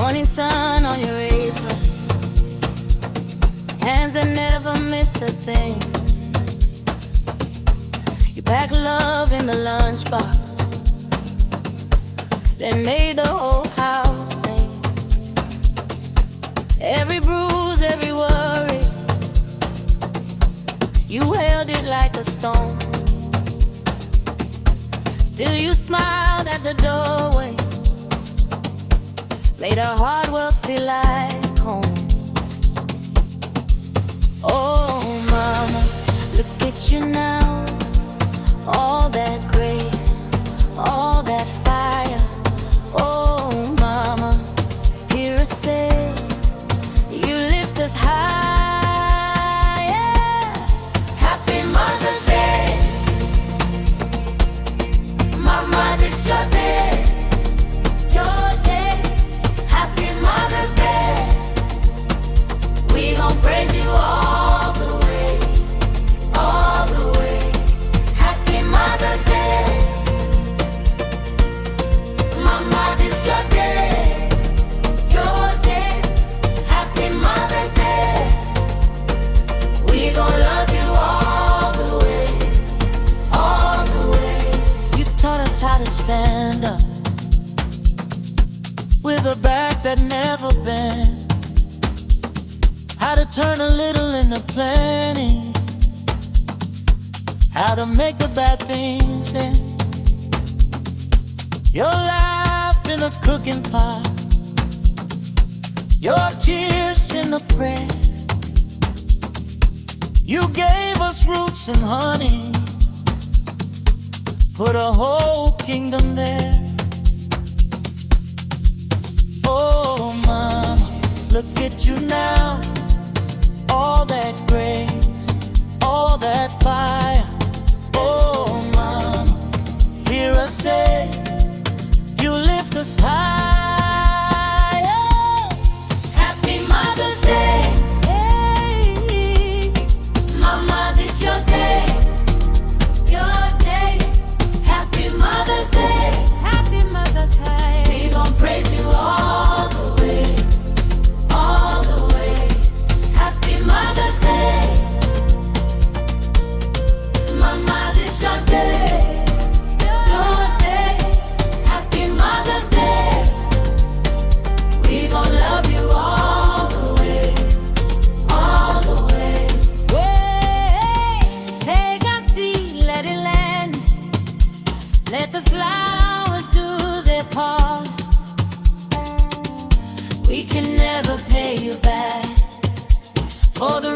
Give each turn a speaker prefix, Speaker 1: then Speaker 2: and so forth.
Speaker 1: Morning sun on your apron, hands that never miss a thing. You pack love in the lunchbox, then made the whole house sing. Every bruise, every worry, you held it like a stone. Still you smiled at the doorway, made our hard world feel like home. Oh mama, look at you now. All that grace, all that fire. Oh mama, hear us say, you lift us higher. Happy Mother's Day. Mama, this your day, your day. Happy Mother's Day. We gon' praise you all the way, all the way. Happy Mother's Day. Mama, this your day, your day. Happy Mother's Day. We gon' love you all the way, all the way. You taught us how to stand up with a back that never bent, how to turn a little into plenty, how to make the bad things end. Your life in the cooking pot, your tears in the prayer. You gave us roots and honey, put a whole kingdom there. Oh mama, look at you now. All that grace, all that fire. Oh mama, hear us say, you lift us higher. Happy Mother's Day. Hey, mama, this your day, your day. Happy Mother's Day. Happy Mother's Day. We gon' praise you all the way, all the way. Happy Mother's Day. Mama, this your day, your day. Happy Mother's Day. We gon' love you all the way, all the way. Way, take our seed, let it land. Let the flowers do their part. We can never pay you back for the